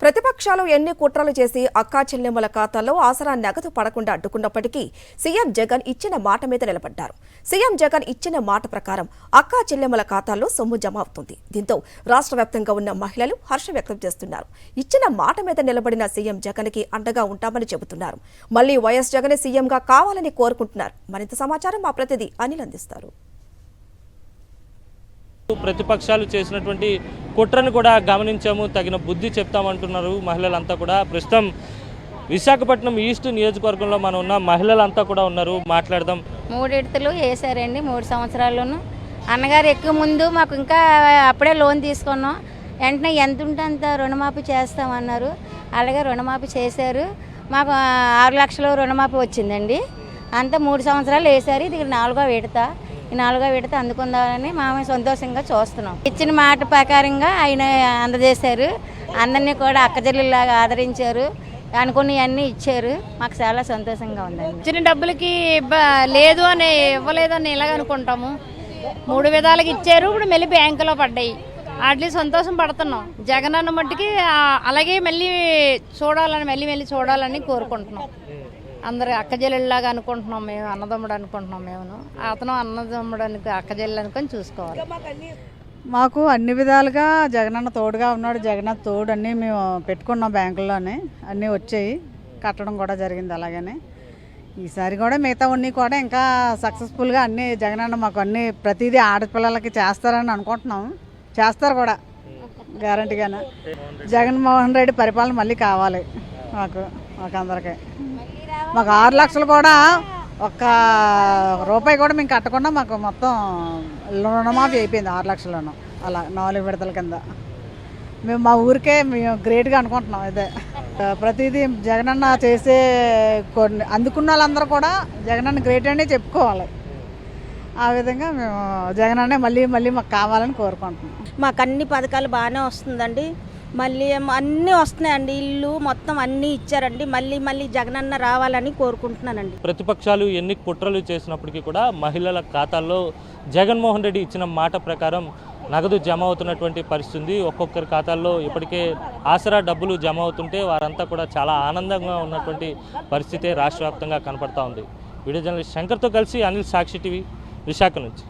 ప్రతిపక్షాలు ఎన్ని కుట్రలు చేసి అక్కా చెల్లెమ్మల ఖాతాల్లో ఆసరా నగదు పడకుండా అడ్డుకున్నప్పటికీ సీఎం జగన్ ఇచ్చిన మాట మీద నిలబడ్డారు. సీఎం జగన్ ఇచ్చిన మాట ప్రకారం అక్కా చెల్లెమ్మల ఖాతాల్లో సొమ్ము జమ అవుతుంది. దీంతో రాష్ట్ర వ్యాప్తంగా ఉన్న మహిళలు హర్షం వ్యక్తం చేస్తున్నారు. ఇచ్చిన మాట మీద నిలబడిన సీఎం జగన్ కి అండగా ఉంటామని చెబుతున్నారు. మళ్లీ వైఎస్ జగన్ సీఎంగా కావాలని కోరుకుంటున్నారు. మరింత సమాచారం మా ప్రతినిధి అనిల్ అందిస్తారు. ప్రతిపక్షాలు చేసినటువంటి కుట్రను కూడా గమనించాము, తగిన బుద్ధి చెప్తామంటున్నారు మహిళలంతా కూడా. ప్రస్తుతం విశాఖపట్నం ఈస్ట్ నియోజకవర్గంలో మనం ఉన్న మహిళలంతా కూడా ఉన్నారు, మాట్లాడదాం. 3 విడతలు వేసారండి 3 సంవత్సరాల్లోనూ. అన్నగారు ఎక్కువ ముందు మాకు ఇంకా అప్పుడే లోన్ తీసుకున్నాం, వెంటనే ఎంత ఉంటే అంత రుణమాఫీ చేస్తామన్నారు. అలాగే రుణమాఫీ చేశారు. మాకు 6 లక్షలు రుణమాఫీ వచ్చిందండి. అంతా 3 సంవత్సరాలు వేసారు. ఇది 4వ విడత. ఈ 4వ విడత అందుకుందామని మేము సంతోషంగా చూస్తున్నాం. ఇచ్చిన మాట ప్రకారంగా ఆయన అందజేశారు. అందరినీ కూడా అక్కచెల్లెల్లాగా ఆదరించారు. అనుకున్నవన్నీ ఇచ్చారు. మాకు చాలా సంతోషంగా ఉందండి. ఇచ్చిన డబ్బులకి లేదు అని ఇవ్వలేదు అని ఇలాగ అనుకుంటాము. 3 విధాలుగా ఇచ్చారు. ఇప్పుడు మళ్ళీ బ్యాంకులో పడ్డాయి. వాటిని సంతోషం పడుతున్నాం. జగన్ అన్న మట్టికి అలాగే మళ్ళీ మళ్ళీ చూడాలని కోరుకుంటున్నాం. అందరు అక్కజెల్లెళ్ళలాగా అనుకుంటున్నాం. మేము అన్నదమ్ముడు అనుకుంటున్నాం. మేము అతను అన్నదమ్ముడు అక్కజెల్లు అనుకొని చూసుకోవాలి. మాకు అన్ని విధాలుగా జగనన్న తోడుగా ఉన్నాడు. జగనన్న తోడు అన్నీ మేము పెట్టుకున్నాం. బ్యాంకుల్లోనే అన్నీ వచ్చాయి, కట్టడం కూడా జరిగింది. అలాగనే ఈసారి కూడా మిగతా ఉన్ని కూడా ఇంకా సక్సెస్ఫుల్గా అన్నీ జగనన్న మాకు అన్నీ ప్రతిదీ ఆడపిల్లలకి చేస్తారని అనుకుంటున్నాం. చేస్తారు కూడా గ్యారంటీగానే. జగన్మోహన్ రెడ్డి పరిపాలన మళ్ళీ కావాలి మాకు అందరికీ. మాకు 6 లక్షలు కూడా ఒక్క రూపాయి కూడా మేము కట్టకుండా మాకు మొత్తం రుణమాఫీ అయిపోయింది. 6 లక్షలను అలా 4 విడతల కింద. మేము మా ఊరికే మేము గ్రేట్గా అనుకుంటున్నాం. ఇదే ప్రతిదీ జగనన్న చేసే కొన్ని అందుకున్న వాళ్ళందరూ కూడా జగనన్న గ్రేట్ అనే చెప్పుకోవాలి. ఆ విధంగా మేము జగనన్నే మళ్ళీ మాకు కావాలని కోరుకుంటున్నాం. మాకు అన్ని పథకాలు బాగానే వస్తుందండి. మళ్ళీ అన్నీ వస్తున్నాయండి. ఇల్లు మొత్తం అన్నీ ఇచ్చారండి. మళ్ళీ జగనన్న రావాలని కోరుకుంటున్నానండి. ప్రతిపక్షాలు ఎన్ని కుట్రలు చేసినప్పటికీ కూడా మహిళల ఖాతాల్లో జగన్మోహన్ రెడ్డి ఇచ్చిన మాట ప్రకారం నగదు జమ అవుతున్నటువంటి పరిస్థితి. ఒక్కొక్కరి ఖాతాల్లో ఇప్పటికే ఆసరా డబ్బులు జమ అవుతుంటే వారంతా కూడా చాలా ఆనందంగా ఉన్నటువంటి పరిస్థితి రాష్ట్ర వ్యాప్తంగా కనపడతా ఉంది. వీడియో జర్నలిస్ట్ శంకర్తో కలిసి అనిల్, సాక్షి టీవీ, విశాఖ నుంచి.